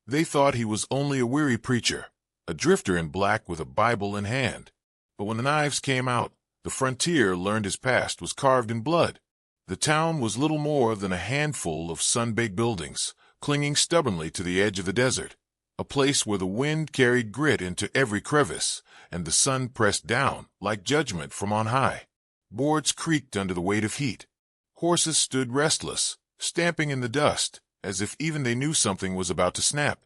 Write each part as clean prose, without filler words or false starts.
They thought he was only a weary preacher, a drifter in black with a Bible in hand. But when the knives came out, the frontier learned his past was carved in blood. The town was little more than a handful of sun-baked buildings, clinging stubbornly to the edge of the desert, a place where the wind carried grit into every crevice, and the sun pressed down like judgment from on high. Boards creaked under the weight of heat. Horses stood restless, stamping in the dust, as if even they knew something was about to snap.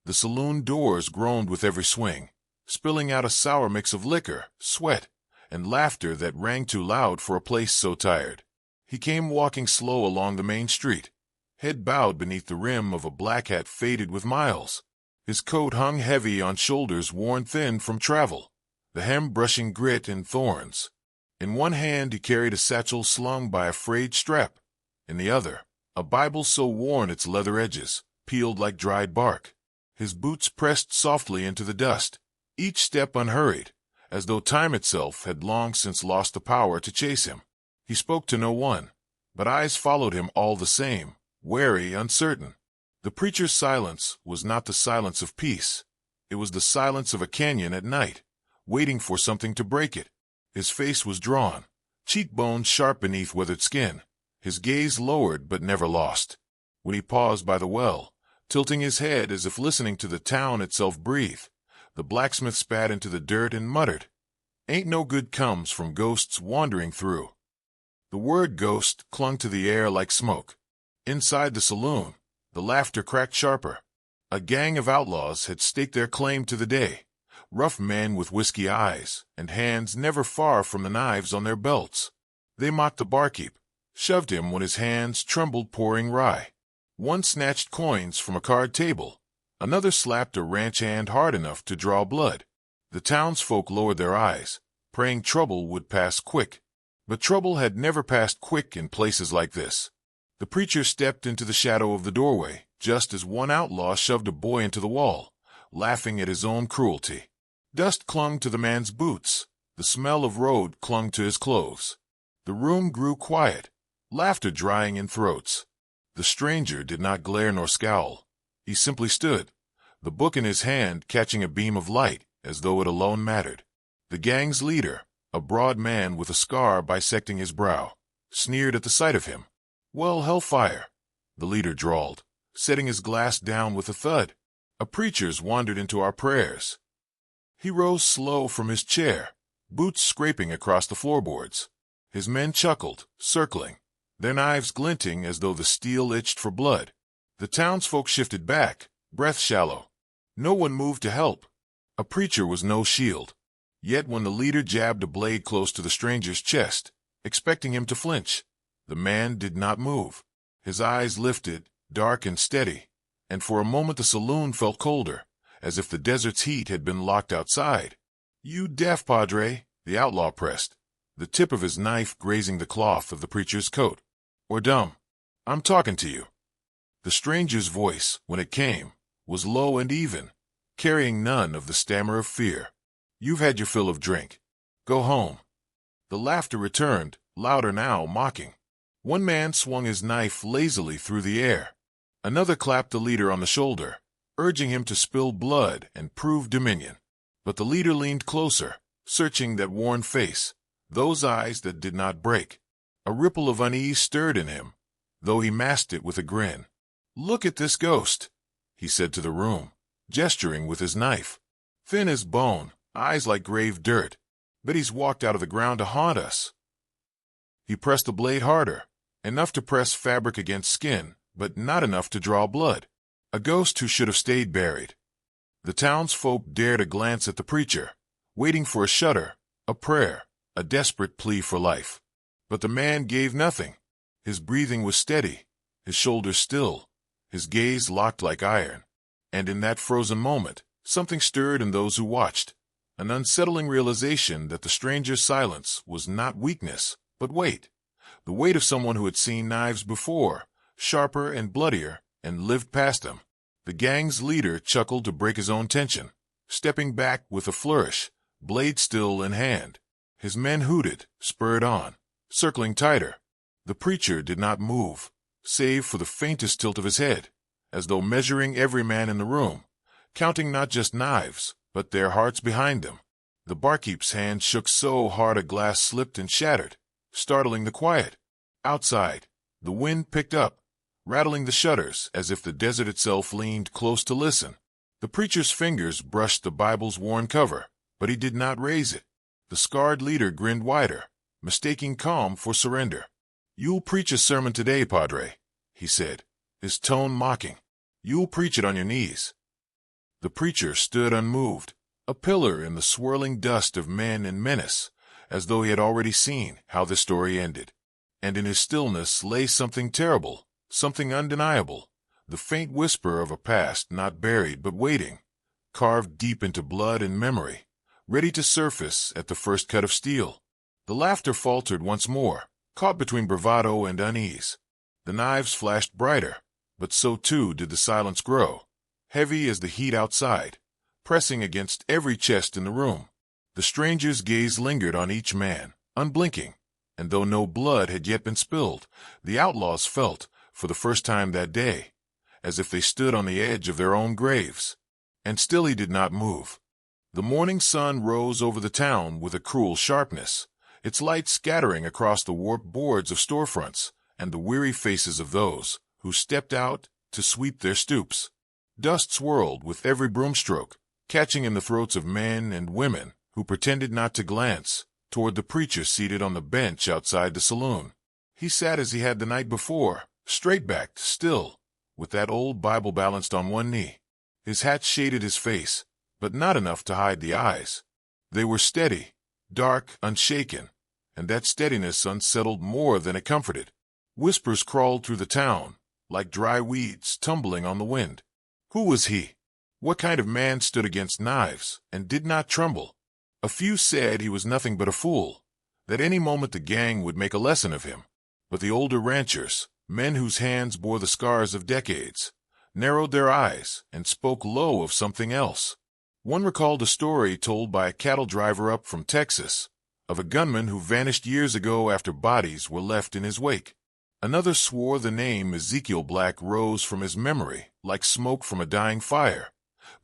The saloon doors groaned with every swing, spilling out a sour mix of liquor, sweat, and laughter that rang too loud for a place so tired. He came walking slow along the main street, head bowed beneath the rim of a black hat faded with miles. His coat hung heavy on shoulders worn thin from travel, the hem brushing grit and thorns. In one hand he carried a satchel slung by a frayed strap. In the other, a Bible so worn its leather edges peeled like dried bark. His boots pressed softly into the dust, each step unhurried, as though time itself had long since lost the power to chase him. He spoke to no one, but eyes followed him all the same, wary, uncertain. The preacher's silence was not the silence of peace. It was the silence of a canyon at night, waiting for something to break it. His face was drawn, cheekbones sharp beneath weathered skin, his gaze lowered but never lost. When he paused by the well, tilting his head as if listening to the town itself breathe, the blacksmith spat into the dirt and muttered, "Ain't no good comes from ghosts wandering through." The word ghost clung to the air like smoke. Inside the saloon, the laughter cracked sharper. A gang of outlaws had staked their claim to the day, rough men with whiskey eyes and hands never far from the knives on their belts. They mocked the barkeep, shoved him when his hands trembled pouring rye. One snatched coins from a card table. Another slapped a ranch hand hard enough to draw blood. The townsfolk lowered their eyes, praying trouble would pass quick. But trouble had never passed quick in places like this. The preacher stepped into the shadow of the doorway, just as one outlaw shoved a boy into the wall, laughing at his own cruelty. Dust clung to the man's boots. The smell of road clung to his clothes. The room grew quiet, laughter drying in throats. The stranger did not glare nor scowl. He simply stood, the book in his hand catching a beam of light as though it alone mattered. The gang's leader, a broad man with a scar bisecting his brow, sneered at the sight of him. "Well, hellfire," the leader drawled, setting his glass down with a thud. "A preacher's wandered into our prayers." He rose slow from his chair, boots scraping across the floorboards. His men chuckled, circling, their knives glinting as though the steel itched for blood. The townsfolk shifted back, breath shallow. No one moved to help. A preacher was no shield. Yet when the leader jabbed a blade close to the stranger's chest, expecting him to flinch, the man did not move. His eyes lifted, dark and steady, and for a moment the saloon felt colder, as if the desert's heat had been locked outside. "You deaf, Padre?" the outlaw pressed, the tip of his knife grazing the cloth of the preacher's coat. "Or dumb? I'm talking to you." The stranger's voice, when it came, was low and even, carrying none of the stammer of fear. "You've had your fill of drink. Go home." The laughter returned, louder now, mocking. One man swung his knife lazily through the air. Another clapped the leader on the shoulder, urging him to spill blood and prove dominion. But the leader leaned closer, searching that worn face, those eyes that did not break. A ripple of unease stirred in him, though he masked it with a grin. "Look at this ghost," he said to the room, gesturing with his knife. "Thin as bone, eyes like grave dirt. Bet he's walked out of the ground to haunt us." He pressed the blade harder, enough to press fabric against skin, but not enough to draw blood. A ghost who should have stayed buried. The townsfolk dared a glance at the preacher, waiting for a shudder, a prayer, a desperate plea for life. But the man gave nothing. His breathing was steady, his shoulders still, his gaze locked like iron. And in that frozen moment, something stirred in those who watched. An unsettling realization that the stranger's silence was not weakness, but weight. The weight of someone who had seen knives before, sharper and bloodier, and lived past them. The gang's leader chuckled to break his own tension, stepping back with a flourish, blade still in hand. His men hooted, spurred on, circling tighter. The preacher did not move, save for the faintest tilt of his head, as though measuring every man in the room, counting not just knives, but their hearts behind them. The barkeep's hand shook so hard a glass slipped and shattered, startling the quiet. Outside, the wind picked up, rattling the shutters as if the desert itself leaned close to listen. The preacher's fingers brushed the Bible's worn cover, but he did not raise it. The scarred leader grinned wider, mistaking calm for surrender. "You'll preach a sermon today, Padre," he said, his tone mocking. "You'll preach it on your knees." The preacher stood unmoved, a pillar in the swirling dust of men and menace, as though he had already seen how the story ended. And in his stillness lay something terrible, something undeniable, the faint whisper of a past not buried but waiting, carved deep into blood and memory, ready to surface at the first cut of steel. The laughter faltered once more, caught between bravado and unease. The knives flashed brighter, but so too did the silence grow, heavy as the heat outside, pressing against every chest in the room. The stranger's gaze lingered on each man, unblinking, and though no blood had yet been spilled, the outlaws felt, for the first time that day, as if they stood on the edge of their own graves. And still he did not move. The morning sun rose over the town with a cruel sharpness, its light scattering across the warped boards of storefronts and the weary faces of those who stepped out to sweep their stoops. Dust swirled with every broomstroke, catching in the throats of men and women who pretended not to glance toward the preacher seated on the bench outside the saloon. He sat as he had the night before, straight-backed, still, with that old Bible balanced on one knee. His hat shaded his face, but not enough to hide the eyes. They were steady, dark, unshaken, and that steadiness unsettled more than it comforted. Whispers crawled through the town, like dry weeds tumbling on the wind. Who was he? What kind of man stood against knives and did not tremble? A few said he was nothing but a fool, that any moment the gang would make a lesson of him. But the older ranchers, men whose hands bore the scars of decades, narrowed their eyes and spoke low of something else. One recalled a story told by a cattle driver up from Texas, of a gunman who vanished years ago after bodies were left in his wake. Another swore the name Ezekiel Black rose from his memory like smoke from a dying fire,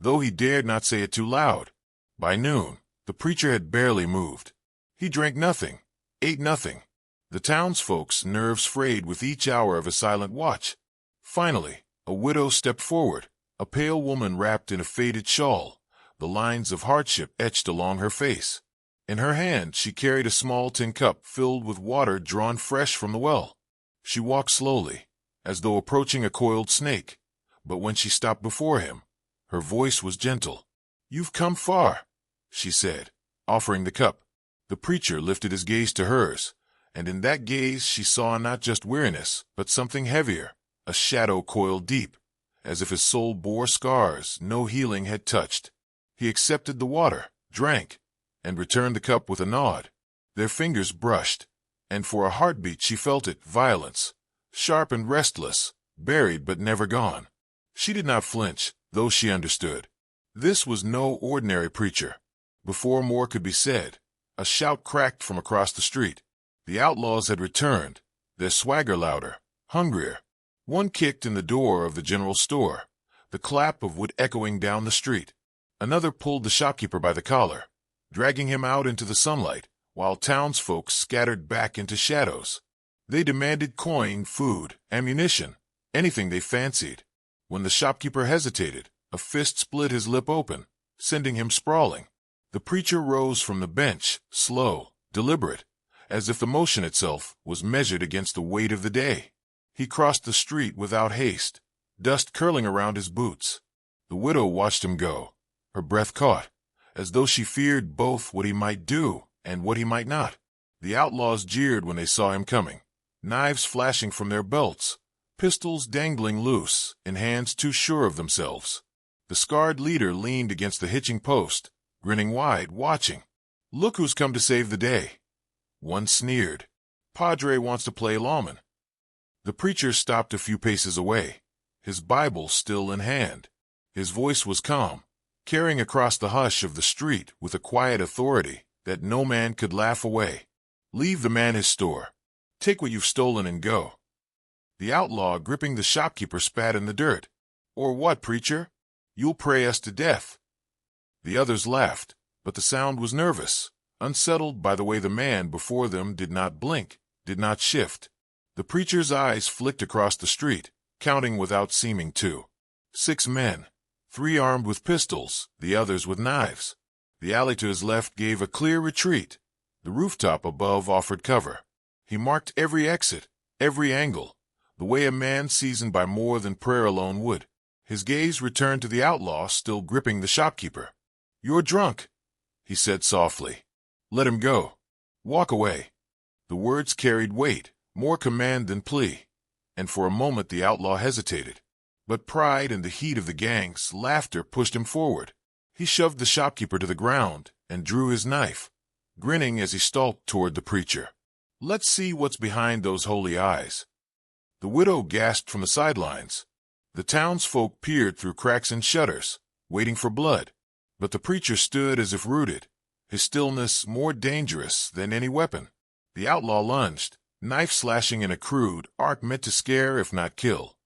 though he dared not say it too loud. By noon, the preacher had barely moved. He drank nothing, ate nothing. The townsfolk's nerves frayed with each hour of a silent watch. Finally, a widow stepped forward, a pale woman wrapped in a faded shawl, the lines of hardship etched along her face. In her hand she carried a small tin cup filled with water drawn fresh from the well. She walked slowly, as though approaching a coiled snake, but when she stopped before him, her voice was gentle. "You've come far," she said, offering the cup. The preacher lifted his gaze to hers, and in that gaze she saw not just weariness, but something heavier, a shadow coiled deep, as if his soul bore scars no healing had touched. He accepted the water, drank, and returned the cup with a nod. Their fingers brushed, and for a heartbeat she felt it, violence, sharp and restless, buried but never gone. She did not flinch, though she understood. This was no ordinary preacher. Before more could be said, a shout cracked from across the street. The outlaws had returned, their swagger louder, hungrier. One kicked in the door of the general store, the clap of wood echoing down the street. Another pulled the shopkeeper by the collar, dragging him out into the sunlight, while townsfolk scattered back into shadows. They demanded coin, food, ammunition, anything they fancied. When the shopkeeper hesitated, a fist split his lip open, sending him sprawling. The preacher rose from the bench, slow, deliberate, as if the motion itself was measured against the weight of the day. He crossed the street without haste, dust curling around his boots. The widow watched him go, her breath caught, as though she feared both what he might do and what he might not. The outlaws jeered when they saw him coming, knives flashing from their belts, pistols dangling loose in hands too sure of themselves. The scarred leader leaned against the hitching post, grinning wide, watching. "Look who's come to save the day." One sneered. "Padre wants to play lawman." The preacher stopped a few paces away, his Bible still in hand. His voice was calm, carrying across the hush of the street with a quiet authority that no man could laugh away. "Leave the man his store. Take what you've stolen and go." The outlaw gripping the shopkeeper spat in the dirt. Or what, preacher? You'll pray us to death." The others laughed, but the sound was nervous, unsettled by the way the man before them did not blink, did not shift. The preacher's eyes flicked across the street, counting without seeming to. 6 men, 3 armed with pistols, the others with knives. The alley to his left gave a clear retreat. The rooftop above offered cover. He marked every exit, every angle, the way a man seasoned by more than prayer alone would. His gaze returned to the outlaw still gripping the shopkeeper. "You're drunk," he said softly. "Let him go. Walk away." The words carried weight, more command than plea, and for a moment the outlaw hesitated. But pride and the heat of the gang's laughter pushed him forward. He shoved the shopkeeper to the ground and drew his knife, grinning as he stalked toward the preacher. "Let's see what's behind those holy eyes." The widow gasped from the sidelines. The townsfolk peered through cracks in shutters, waiting for blood. But the preacher stood as if rooted, his stillness more dangerous than any weapon. The outlaw lunged, knife slashing in a crude arc meant to scare if not kill.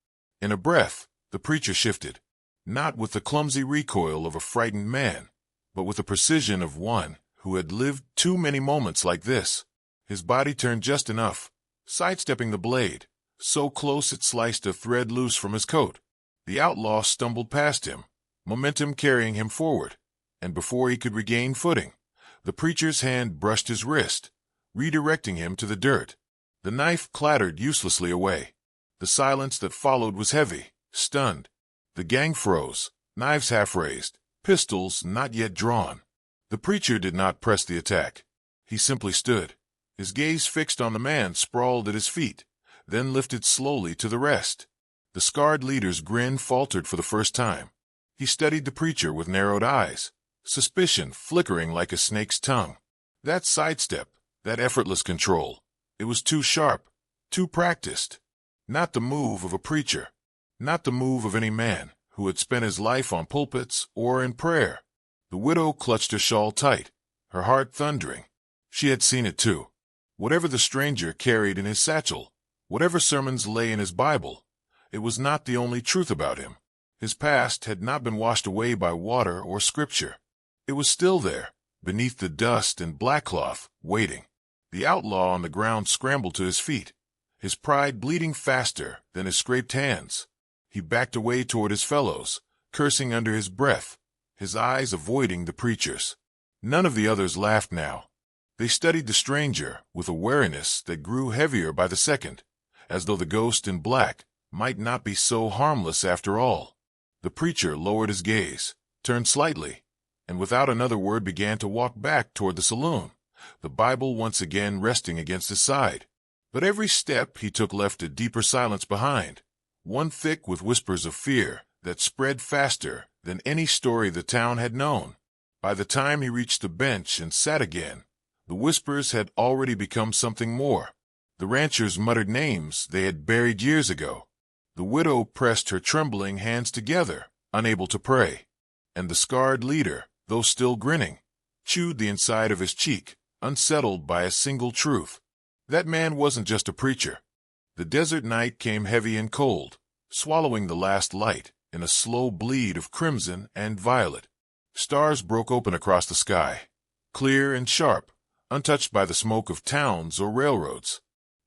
In a breath, the preacher shifted, not with the clumsy recoil of a frightened man, but with the precision of one who had lived too many moments like this. His body turned just enough, sidestepping the blade, so close it sliced a thread loose from his coat. The outlaw stumbled past him, momentum carrying him forward, and before he could regain footing, the preacher's hand brushed his wrist, redirecting him to the dirt. The knife clattered uselessly away. The silence that followed was heavy, stunned. The gang froze, knives half raised, pistols not yet drawn. The preacher did not press the attack. He simply stood, his gaze fixed on the man sprawled at his feet, then lifted slowly to the rest. The scarred leader's grin faltered for the first time. He studied the preacher with narrowed eyes, suspicion flickering like a snake's tongue. That sidestep, that effortless control, it was too sharp, too practiced. Not the move of a preacher, not the move of any man who had spent his life on pulpits or in prayer. The widow clutched her shawl tight, her heart thundering. She had seen it too. Whatever the stranger carried in his satchel, whatever sermons lay in his Bible, it was not the only truth about him. His past had not been washed away by water or scripture. It was still there, beneath the dust and black cloth, waiting. The outlaw on the ground scrambled to his feet, his pride bleeding faster than his scraped hands. He backed away toward his fellows, cursing under his breath, his eyes avoiding the preacher's. None of the others laughed now. They studied the stranger with a wariness that grew heavier by the second, as though the ghost in black might not be so harmless after all. The preacher lowered his gaze, turned slightly, and without another word began to walk back toward the saloon, the Bible once again resting against his side. But every step he took left a deeper silence behind, one thick with whispers of fear that spread faster than any story the town had known. By the time he reached the bench and sat again, the whispers had already become something more. The ranchers muttered names they had buried years ago. The widow pressed her trembling hands together, unable to pray. And the scarred leader, though still grinning, chewed the inside of his cheek, unsettled by a single truth. That man wasn't just a preacher. The desert night came heavy and cold, swallowing the last light in a slow bleed of crimson and violet. Stars broke open across the sky, clear and sharp, untouched by the smoke of towns or railroads.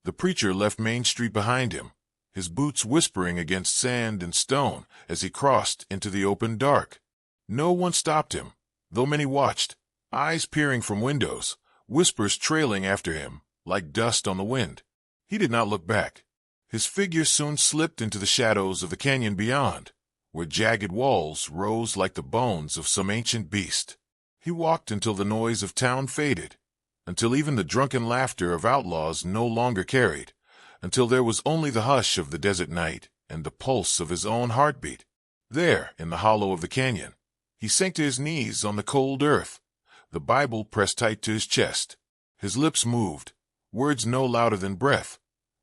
The preacher left Main Street behind him, his boots whispering against sand and stone as he crossed into the open dark. No one stopped him, though many watched, eyes peering from windows, whispers trailing after him like dust on the wind. He did not look back. His figure soon slipped into the shadows of the canyon beyond, where jagged walls rose like the bones of some ancient beast. He walked until the noise of town faded, until even the drunken laughter of outlaws no longer carried, until there was only the hush of the desert night and the pulse of his own heartbeat. There, in the hollow of the canyon, he sank to his knees on the cold earth, the Bible pressed tight to his chest. His lips moved, words no louder than breath,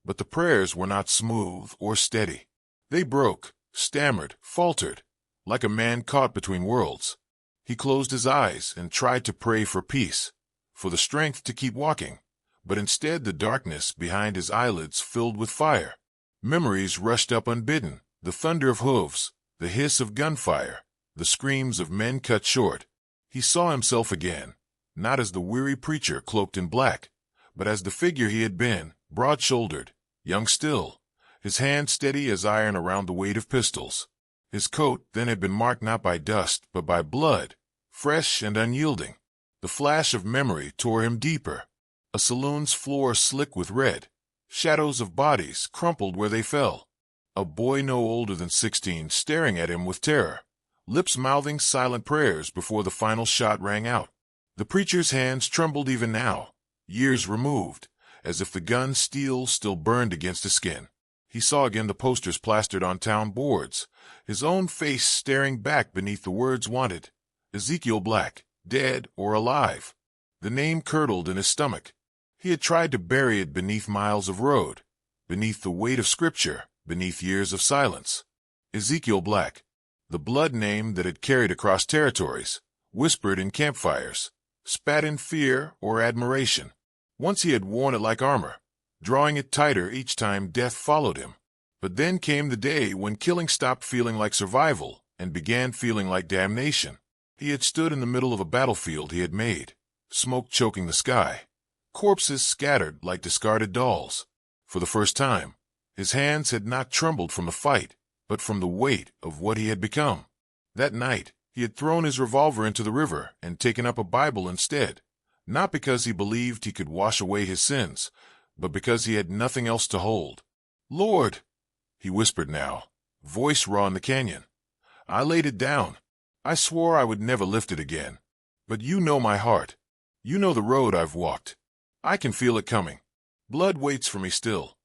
but the prayers were not smooth or steady. They broke, stammered, faltered, like a man caught between worlds. He closed his eyes and tried to pray for peace, for the strength to keep walking, but instead the darkness behind his eyelids filled with fire. Memories rushed up unbidden, the thunder of hooves, the hiss of gunfire, the screams of men cut short. He saw himself again, not as the weary preacher cloaked in black, but as the figure he had been, broad-shouldered, young still, his hand steady as iron around the weight of pistols. His coat then had been marked not by dust, but by blood, fresh and unyielding. The flash of memory tore him deeper. A saloon's floor slick with red, shadows of bodies crumpled where they fell. A boy no older than 16 staring at him with terror, lips mouthing silent prayers before the final shot rang out. The preacher's hands trembled even now, years removed, as if the gun's steel still burned against his skin. He saw again the posters plastered on town boards, his own face staring back beneath the words wanted. Ezekiel Black, dead or alive. The name curdled in his stomach. He had tried to bury it beneath miles of road, beneath the weight of scripture, beneath years of silence. Ezekiel Black, the blood name that had carried across territories, whispered in campfires, spat in fear or admiration. Once he had worn it like armor, drawing it tighter each time death followed him. But then came the day when killing stopped feeling like survival and began feeling like damnation. He had stood in the middle of a battlefield he had made, smoke choking the sky, corpses scattered like discarded dolls. For the first time, his hands had not trembled from the fight, but from the weight of what he had become. That night, he had thrown his revolver into the river and taken up a Bible instead, not because he believed he could wash away his sins, but because he had nothing else to hold. "Lord," he whispered now, voice raw in the canyon, "I laid it down. I swore I would never lift it again. But you know my heart. You know the road I've walked. I can feel it coming. Blood waits for me still."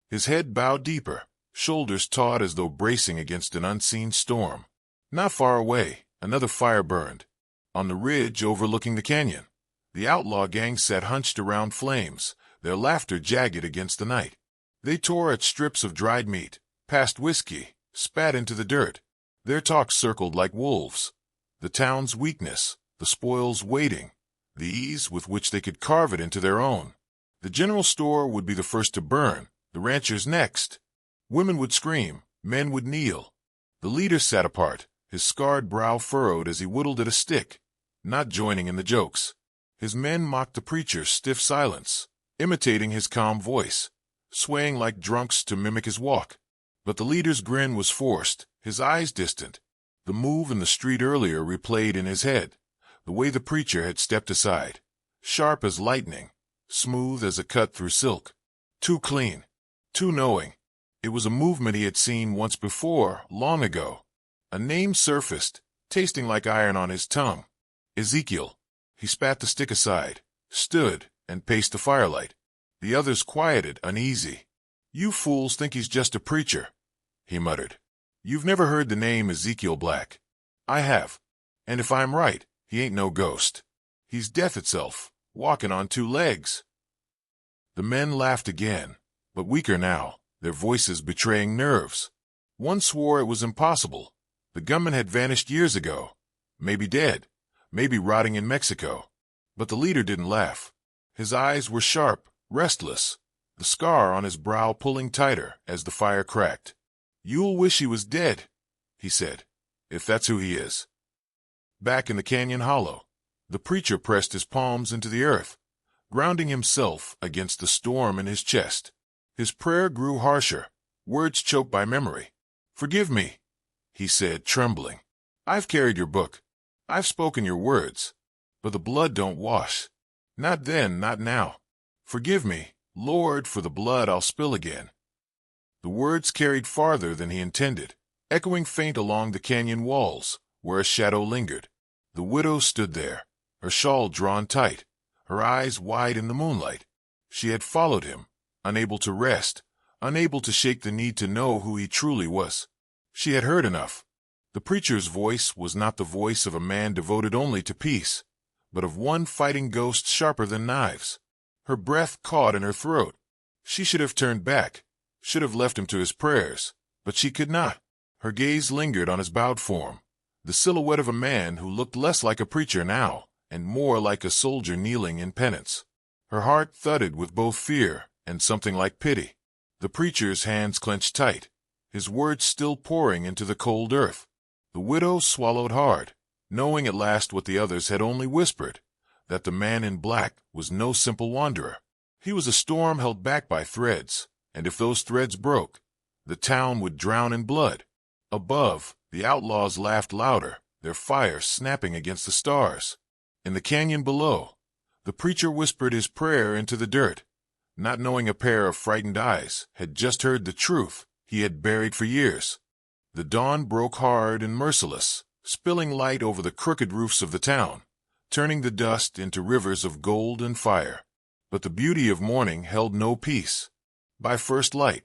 His head bowed deeper, shoulders taut as though bracing against an unseen storm. Not far away, another fire burned. On the ridge overlooking the canyon, the outlaw gang sat hunched around flames, their laughter jagged against the night. They tore at strips of dried meat, passed whiskey, spat into the dirt. Their talk circled like wolves. The town's weakness, the spoils waiting, the ease with which they could carve it into their own. The general store would be the first to burn, the ranchers next. Women would scream, men would kneel. The leader sat apart, his scarred brow furrowed as he whittled at a stick, not joining in the jokes. His men mocked the preacher's stiff silence, imitating his calm voice, swaying like drunks to mimic his walk. But the leader's grin was forced, his eyes distant. The move in the street earlier replayed in his head, the way the preacher had stepped aside, sharp as lightning, smooth as a cut through silk. Too clean, too knowing. It was a movement he had seen once before, long ago. A name surfaced, tasting like iron on his tongue. Ezekiel. He spat the stick aside, stood, and paced the firelight. The others quieted, uneasy. "You fools think he's just a preacher," he muttered. "You've never heard the name Ezekiel Black. I have. And if I'm right, he ain't no ghost. He's death itself, walking on two legs." The men laughed again, but weaker now, their voices betraying nerves. One swore it was impossible. The gunman had vanished years ago, maybe dead, maybe rotting in Mexico. But the leader didn't laugh. His eyes were sharp, restless, the scar on his brow pulling tighter as the fire cracked. "You'll wish he was dead," he said, "if that's who he is." Back in the canyon hollow, the preacher pressed his palms into the earth, grounding himself against the storm in his chest. His prayer grew harsher, words choked by memory. "Forgive me," he said, trembling. "I've carried your book. I've spoken your words. But the blood don't wash. Not then, not now. Forgive me, Lord, for the blood I'll spill again." The words carried farther than he intended, echoing faint along the canyon walls, where a shadow lingered. The widow stood there, her shawl drawn tight, her eyes wide in the moonlight. She had followed him, unable to rest, unable to shake the need to know who he truly was. She had heard enough. The preacher's voice was not the voice of a man devoted only to peace, but of one fighting ghosts sharper than knives. Her breath caught in her throat. She should have turned back, should have left him to his prayers, but she could not. Her gaze lingered on his bowed form, the silhouette of a man who looked less like a preacher now, and more like a soldier kneeling in penance. Her heart thudded with both fear and something like pity. The preacher's hands clenched tight, his words still pouring into the cold earth. The widow swallowed hard, knowing at last what the others had only whispered, that the man in black was no simple wanderer. He was a storm held back by threads, and if those threads broke, the town would drown in blood. Above, the outlaws laughed louder, their fire snapping against the stars. In the canyon below, the preacher whispered his prayer into the dirt, not knowing a pair of frightened eyes had just heard the truth he had buried for years. The dawn broke hard and merciless, spilling light over the crooked roofs of the town, turning the dust into rivers of gold and fire. But the beauty of morning held no peace. By first light,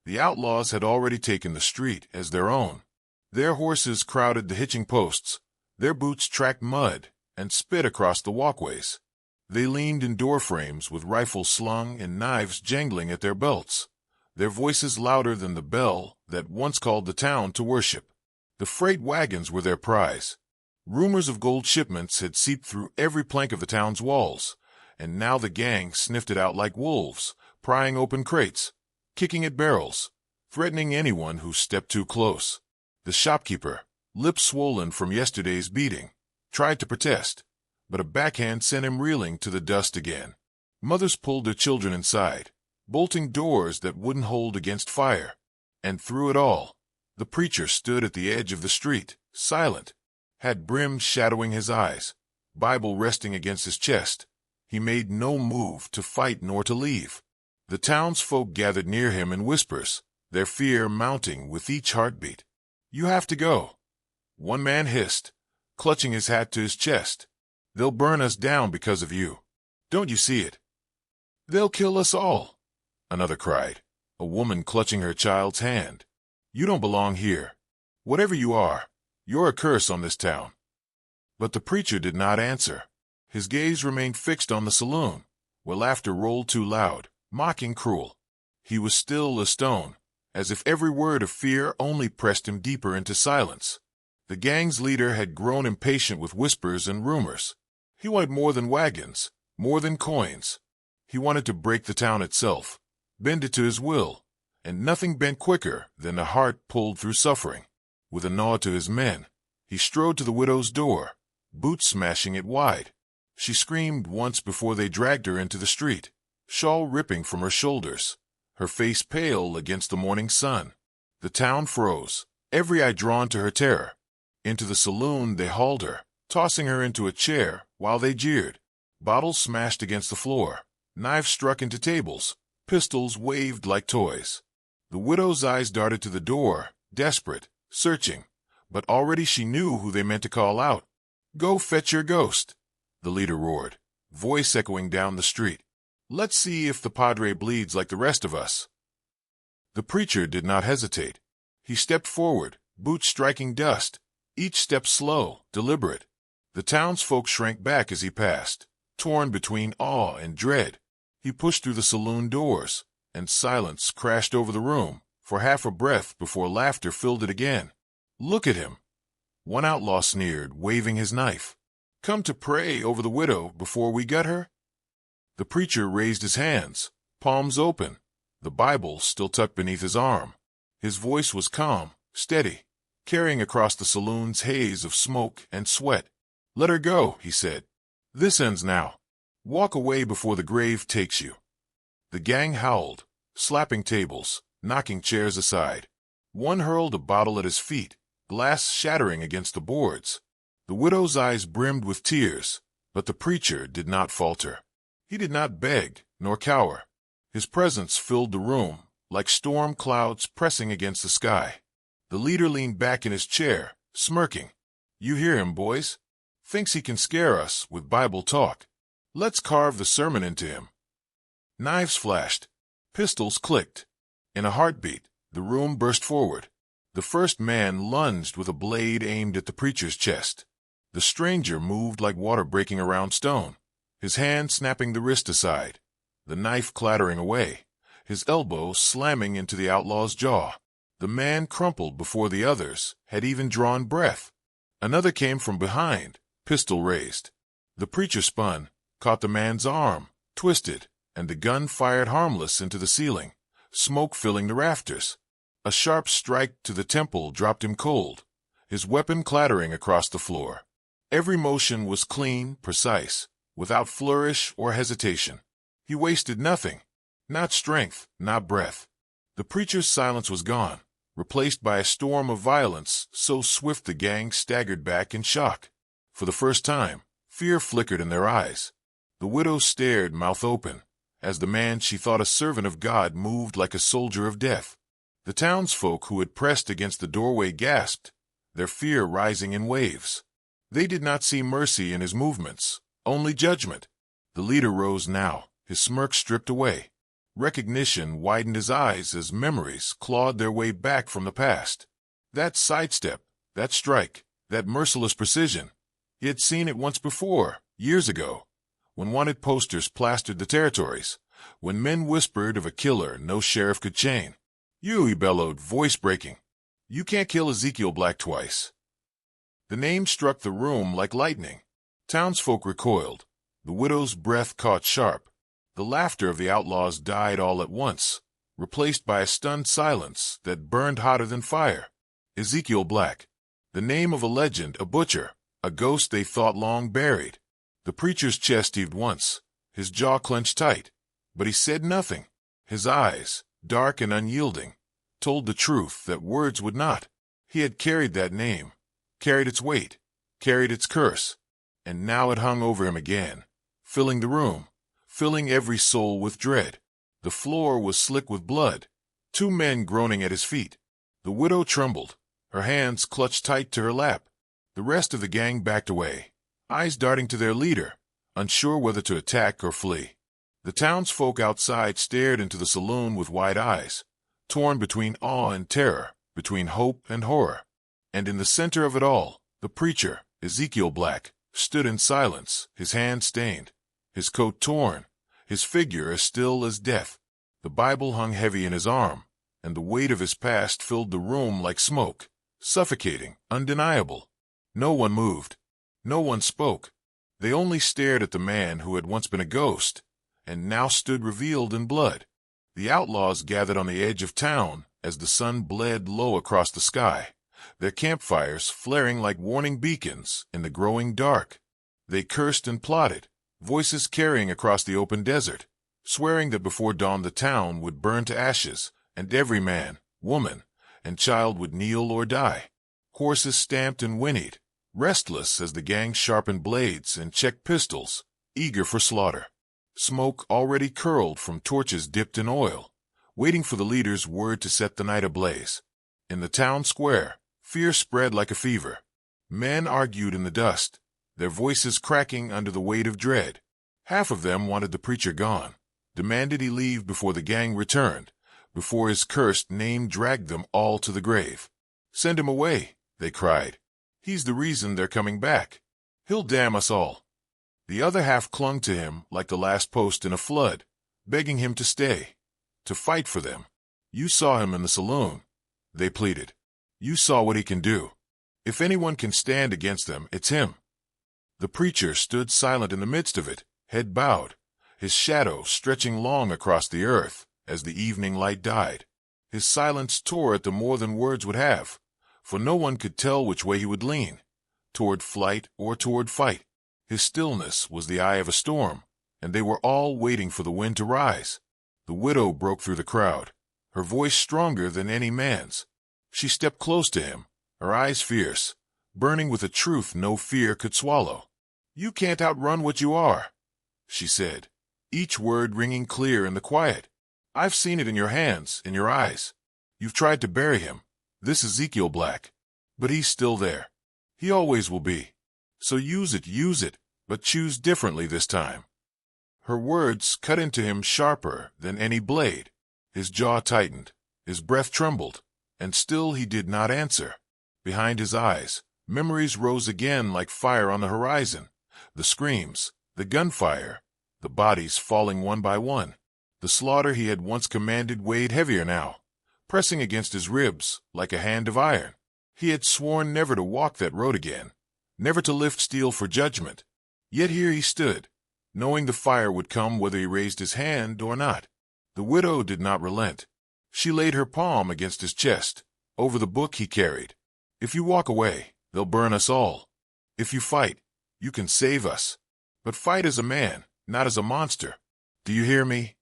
the outlaws had already taken the street as their own. Their horses crowded the hitching posts, their boots tracked mud and spit across the walkways. They leaned in door frames with rifles slung and knives jangling at their belts, their voices louder than the bell that once called the town to worship. The freight wagons were their prize. Rumors of gold shipments had seeped through every plank of the town's walls, and now the gang sniffed it out like wolves, prying open crates, kicking at barrels, threatening anyone who stepped too close. The shopkeeper, lips swollen from yesterday's beating, tried to protest, but a backhand sent him reeling to the dust again. Mothers pulled their children inside, bolting doors that wouldn't hold against fire. And through it all, the preacher stood at the edge of the street, silent, had brim shadowing his eyes, Bible resting against his chest. He made no move to fight nor to leave. The townsfolk gathered near him in whispers, their fear mounting with each heartbeat. "You have to go," one man hissed, clutching his hat to his chest. "They'll burn us down because of you. Don't you see it?" "They'll kill us all," another cried, a woman clutching her child's hand. "You don't belong here. Whatever you are, you're a curse on this town." But the preacher did not answer. His gaze remained fixed on the saloon, where laughter rolled too loud, mocking cruel. He was still as stone, as if every word of fear only pressed him deeper into silence. The gang's leader had grown impatient with whispers and rumors. He wanted more than wagons, more than coins. He wanted to break the town itself, bend it to his will, and nothing bent quicker than a heart pulled through suffering. With a nod to his men, he strode to the widow's door, boots smashing it wide. She screamed once before they dragged her into the street, shawl ripping from her shoulders, her face pale against the morning sun. The town froze, every eye drawn to her terror. Into the saloon they hauled her, tossing her into a chair while they jeered. Bottles smashed against the floor, knives struck into tables, pistols waved like toys. The widow's eyes darted to the door, desperate, searching, but already she knew who they meant to call out. "Go fetch your ghost," the leader roared, voice echoing down the street. "Let's see if the padre bleeds like the rest of us." The preacher did not hesitate. He stepped forward, boots striking dust, each step slow, deliberate. The townsfolk shrank back as he passed, torn between awe and dread. He pushed through the saloon doors, and silence crashed over the room for half a breath before laughter filled it again. "Look at him," one outlaw sneered, waving his knife. "Come to pray over the widow before we gut her?" The preacher raised his hands, palms open, the Bible still tucked beneath his arm. His voice was calm, steady, carrying across the saloon's haze of smoke and sweat. "Let her go," he said. "This ends now. Walk away before the grave takes you." The gang howled, slapping tables, knocking chairs aside. One hurled a bottle at his feet, glass shattering against the boards. The widow's eyes brimmed with tears, but the preacher did not falter. He did not beg, nor cower. His presence filled the room, like storm clouds pressing against the sky. The leader leaned back in his chair, smirking. "You hear him, boys? Thinks he can scare us with Bible talk. Let's carve the sermon into him." Knives flashed. Pistols clicked. In a heartbeat, the room burst forward. The first man lunged with a blade aimed at the preacher's chest. The stranger moved like water breaking around stone, his hand snapping the wrist aside, the knife clattering away, his elbow slamming into the outlaw's jaw. The man crumpled before the others had even drawn breath. Another came from behind, pistol raised. The preacher spun, caught the man's arm, twisted, and the gun fired harmless into the ceiling, smoke filling the rafters. A sharp strike to the temple dropped him cold, his weapon clattering across the floor. Every motion was clean, precise, without flourish or hesitation. He wasted nothing, not strength, not breath. The preacher's silence was gone, replaced by a storm of violence so swift the gang staggered back in shock. For the first time, fear flickered in their eyes. The widow stared, mouth open, as the man she thought a servant of God moved like a soldier of death. The townsfolk who had pressed against the doorway gasped, their fear rising in waves. They did not see mercy in his movements, only judgment. The leader rose now, his smirk stripped away. Recognition widened his eyes as memories clawed their way back from the past. That sidestep, that strike, that merciless precision. He had seen it once before, years ago, when wanted posters plastered the territories, when men whispered of a killer no sheriff could chain. "You," he bellowed, voice breaking. "You can't kill Ezekiel Black twice." The name struck the room like lightning. Townsfolk recoiled. The widow's breath caught sharp. The laughter of the outlaws died all at once, replaced by a stunned silence that burned hotter than fire. Ezekiel Black. The name of a legend, a butcher, a ghost they thought long buried. The preacher's chest heaved once, his jaw clenched tight, but he said nothing. His eyes, dark and unyielding, told the truth that words would not. He had carried that name, carried its weight, carried its curse, and now it hung over him again, filling the room, filling every soul with dread. The floor was slick with blood, 2 men groaning at his feet. The widow trembled, her hands clutched tight to her lap. The rest of the gang backed away, eyes darting to their leader, unsure whether to attack or flee. The townsfolk outside stared into the saloon with wide eyes, torn between awe and terror, between hope and horror. And in the center of it all, the preacher, Ezekiel Black, stood in silence, his hands stained, his coat torn, his figure as still as death. The Bible hung heavy in his arm, and the weight of his past filled the room like smoke, suffocating, undeniable. No one moved. No one spoke. They only stared at the man who had once been a ghost, and now stood revealed in blood. The outlaws gathered on the edge of town as the sun bled low across the sky, their campfires flaring like warning beacons in the growing dark. They cursed and plotted, voices carrying across the open desert, swearing that before dawn the town would burn to ashes, and every man, woman, and child would kneel or die. Horses stamped and whinnied, restless as the gang sharpened blades and checked pistols, eager for slaughter. Smoke already curled from torches dipped in oil, waiting for the leader's word to set the night ablaze. In the town square, fear spread like a fever. Men argued in the dust, their voices cracking under the weight of dread. Half of them wanted the preacher gone, demanded he leave before the gang returned, before his cursed name dragged them all to the grave. "Send him away," they cried. "He's the reason they're coming back. He'll damn us all." The other half clung to him like the last post in a flood, begging him to stay, to fight for them. "You saw him in the saloon," they pleaded. "You saw what he can do. If anyone can stand against them, it's him." The preacher stood silent in the midst of it, head bowed, his shadow stretching long across the earth as the evening light died. His silence tore at the more than words would have, for no one could tell which way he would lean, toward flight or toward fight. His stillness was the eye of a storm, and they were all waiting for the wind to rise. The widow broke through the crowd, her voice stronger than any man's. She stepped close to him, her eyes fierce, burning with a truth no fear could swallow. "You can't outrun what you are," she said, each word ringing clear in the quiet. "I've seen it in your hands, in your eyes. You've tried to bury him, this Ezekiel Black, but he's still there. He always will be. So use it, but choose differently this time." Her words cut into him sharper than any blade. His jaw tightened, his breath trembled, and still he did not answer. Behind his eyes, memories rose again like fire on the horizon. The screams, the gunfire, the bodies falling one by one. The slaughter he had once commanded weighed heavier now, pressing against his ribs like a hand of iron. He had sworn never to walk that road again, never to lift steel for judgment. Yet here he stood, knowing the fire would come whether he raised his hand or not. The widow did not relent. She laid her palm against his chest, over the book he carried. "If you walk away, they'll burn us all. If you fight, you can save us. But fight as a man, not as a monster. Do you hear me?"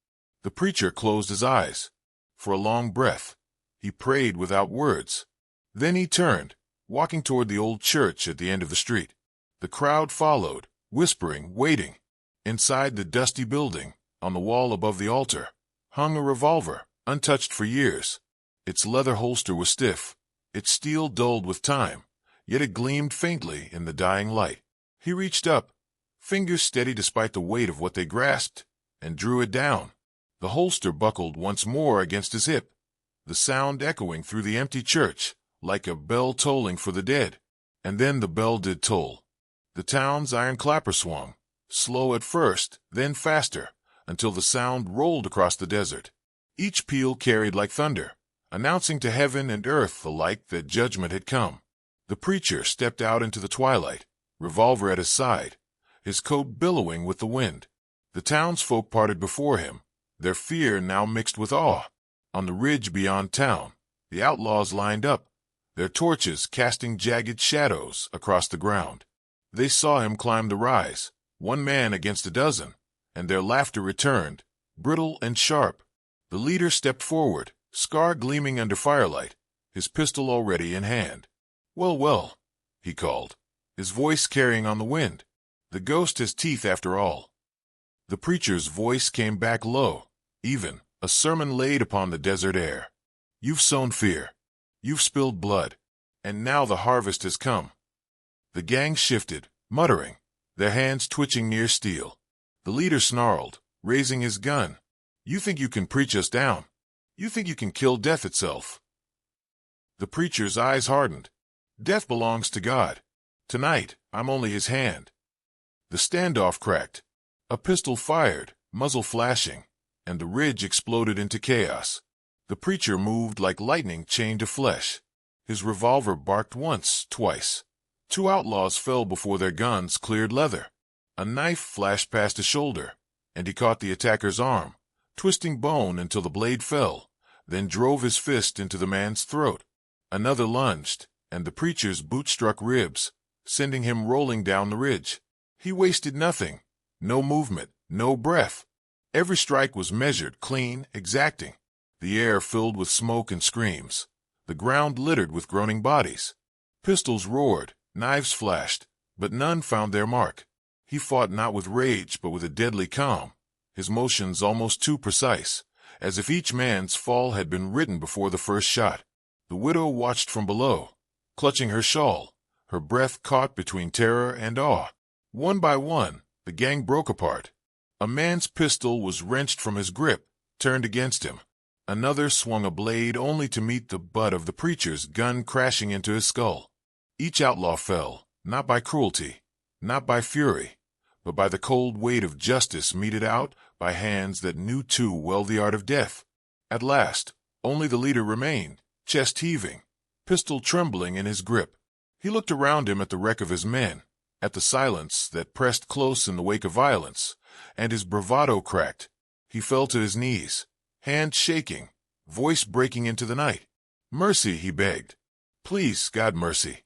The preacher closed his eyes. For a long breath, he prayed without words. Then he turned, walking toward the old church at the end of the street. The crowd followed, whispering, waiting. Inside the dusty building, on the wall above the altar, hung a revolver, untouched for years. Its leather holster was stiff, its steel dulled with time, yet it gleamed faintly in the dying light. He reached up, fingers steady despite the weight of what they grasped, and drew it down. The holster buckled once more against his hip, the sound echoing through the empty church, like a bell tolling for the dead. And then the bell did toll. The town's iron clapper swung, slow at first, then faster, until the sound rolled across the desert. Each peal carried like thunder, announcing to heaven and earth alike that judgment had come. The preacher stepped out into the twilight, revolver at his side, his coat billowing with the wind. The townsfolk parted before him, their fear now mixed with awe. On the ridge beyond town, the outlaws lined up, their torches casting jagged shadows across the ground. They saw him climb the rise, one man against a dozen, and their laughter returned, brittle and sharp. The leader stepped forward, scar gleaming under firelight, his pistol already in hand. "Well, well," he called, his voice carrying on the wind. "The ghost has teeth after all." The preacher's voice came back low, even, a sermon laid upon the desert air. "You've sown fear. You've spilled blood. And now the harvest has come." The gang shifted, muttering, their hands twitching near steel. The leader snarled, raising his gun. "You think you can preach us down? You think you can kill death itself?" The preacher's eyes hardened. "Death belongs to God. Tonight, I'm only his hand." The standoff cracked. A pistol fired, muzzle flashing, and the ridge exploded into chaos. The preacher moved like lightning chained to flesh. His revolver barked once, twice. Two outlaws fell before their guns cleared leather. A knife flashed past his shoulder, and he caught the attacker's arm, twisting bone until the blade fell, then drove his fist into the man's throat. Another lunged, and the preacher's boot struck ribs, sending him rolling down the ridge. He wasted nothing, no movement, no breath. Every strike was measured, clean, exacting. The air filled with smoke and screams, the ground littered with groaning bodies. Pistols roared, knives flashed, but none found their mark. He fought not with rage, but with a deadly calm, his motions almost too precise, as if each man's fall had been written before the first shot. The widow watched from below, clutching her shawl, her breath caught between terror and awe. One by one, the gang broke apart. A man's pistol was wrenched from his grip, turned against him. Another swung a blade only to meet the butt of the preacher's gun crashing into his skull. Each outlaw fell, not by cruelty, not by fury, but by the cold weight of justice meted out by hands that knew too well the art of death. At last, only the leader remained, chest heaving, pistol trembling in his grip. He looked around him at the wreck of his men, at the silence that pressed close in the wake of violence, and his bravado cracked. He fell to his knees, hand shaking, voice breaking into the night. "Mercy," he begged. "Please, God, mercy."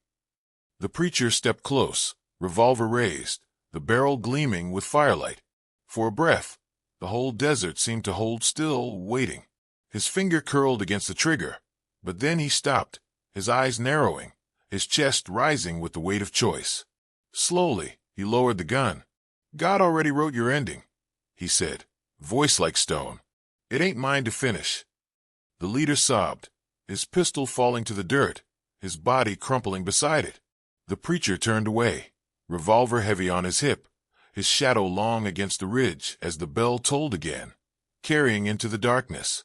The preacher stepped close, revolver raised, the barrel gleaming with firelight. For a breath, the whole desert seemed to hold still, waiting. His finger curled against the trigger, but then he stopped, his eyes narrowing, his chest rising with the weight of choice. Slowly, he lowered the gun. "God already wrote your ending," he said, voice like stone. "It ain't mine to finish." The leader sobbed, his pistol falling to the dirt, his body crumpling beside it. The preacher turned away, revolver heavy on his hip, his shadow long against the ridge as the bell tolled again, carrying into the darkness.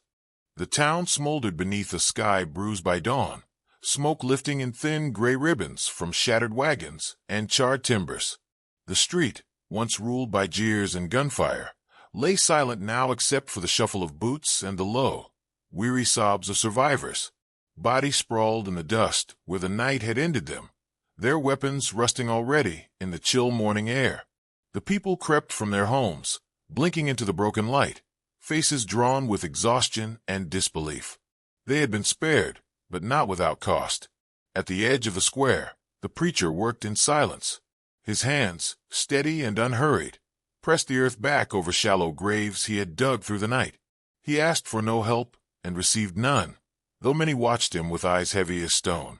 The town smoldered beneath a sky bruised by dawn, smoke lifting in thin gray ribbons from shattered wagons and charred timbers. The street, once ruled by jeers and gunfire, lay silent now except for the shuffle of boots and the low, weary sobs of survivors. Bodies sprawled in the dust where the night had ended them, their weapons rusting already in the chill morning air. The people crept from their homes, blinking into the broken light, faces drawn with exhaustion and disbelief. They had been spared, but not without cost. At the edge of the square, the preacher worked in silence. His hands, steady and unhurried, pressed the earth back over shallow graves he had dug through the night. He asked for no help and received none, though many watched him with eyes heavy as stone.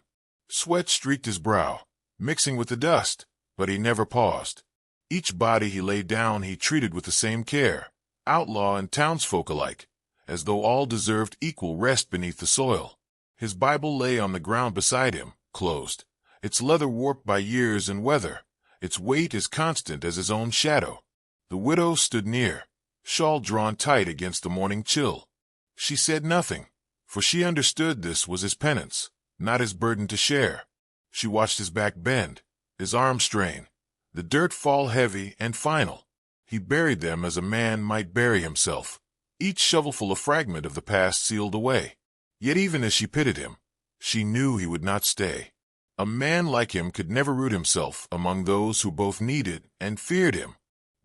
Sweat streaked his brow, mixing with the dust, but he never paused. Each body he laid down he treated with the same care, outlaw and townsfolk alike, as though all deserved equal rest beneath the soil. His Bible lay on the ground beside him, closed, its leather warped by years and weather, its weight as constant as his own shadow. The widow stood near, shawl drawn tight against the morning chill. She said nothing, for she understood this was his penance, not his burden to share. She watched his back bend, his arms strain, the dirt fall heavy and final. He buried them as a man might bury himself, each shovelful a fragment of the past sealed away. Yet even as she pitied him, she knew he would not stay. A man like him could never root himself among those who both needed and feared him.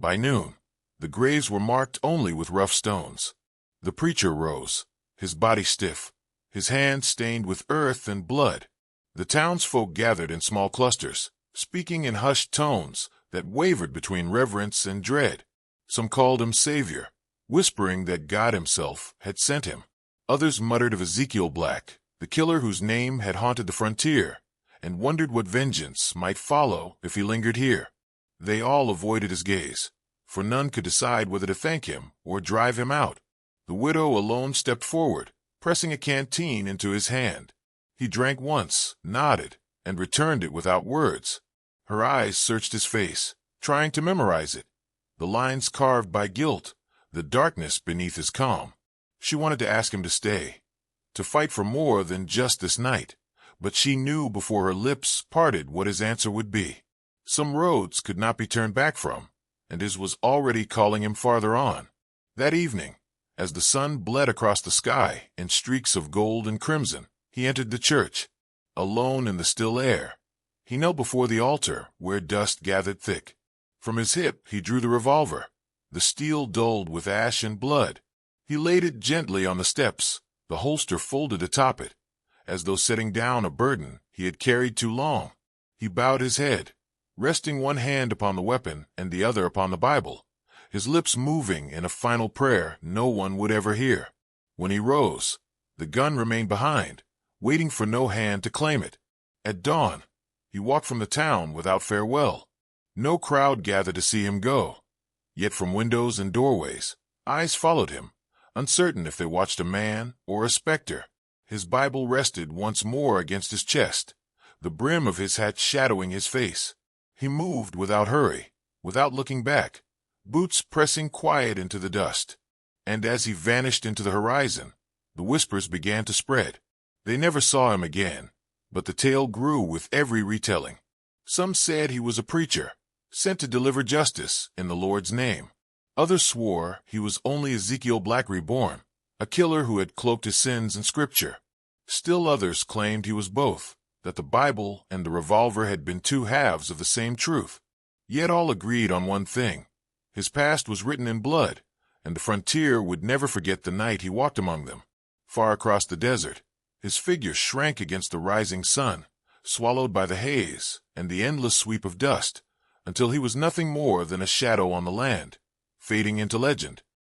By noon, the graves were marked only with rough stones. The preacher rose, his body stiff, his hands stained with earth and blood. The townsfolk gathered in small clusters, speaking in hushed tones that wavered between reverence and dread. Some called him Savior, whispering that God himself had sent him. Others muttered of Ezekiel Black, the killer whose name had haunted the frontier, and wondered what vengeance might follow if he lingered here. They all avoided his gaze, for none could decide whether to thank him or drive him out. The widow alone stepped forward, pressing a canteen into his hand. He drank once, nodded, and returned it without words. Her eyes searched his face, trying to memorize it, the lines carved by guilt, the darkness beneath his calm. She wanted to ask him to stay, to fight for more than just this night, but she knew before her lips parted what his answer would be. Some roads could not be turned back from, and his was already calling him farther on. That evening, as the sun bled across the sky in streaks of gold and crimson, he entered the church. Alone in the still air, he knelt before the altar where dust gathered thick. From his hip he drew the revolver, the steel dulled with ash and blood. He laid it gently on the steps, the holster folded atop it, as though setting down a burden he had carried too long. He bowed his head, resting one hand upon the weapon and the other upon the Bible, his lips moving in a final prayer no one would ever hear. When he rose, the gun remained behind, waiting for no hand to claim it. At dawn, he walked from the town without farewell. No crowd gathered to see him go, yet from windows and doorways, eyes followed him, uncertain if they watched a man or a specter. His Bible rested once more against his chest, the brim of his hat shadowing his face. He moved without hurry, without looking back, boots pressing quiet into the dust. And as he vanished into the horizon, the whispers began to spread. They never saw him again, but the tale grew with every retelling. Some said he was a preacher, sent to deliver justice in the Lord's name. Others swore he was only Ezekiel Black reborn, a killer who had cloaked his sins in Scripture. Still others claimed he was both, that the Bible and the revolver had been two halves of the same truth. Yet all agreed on one thing. His past was written in blood, and the frontier would never forget the night he walked among them. Far across the desert, his figure shrank against the rising sun, swallowed by the haze and the endless sweep of dust, until he was nothing more than a shadow on the land, fading into legend.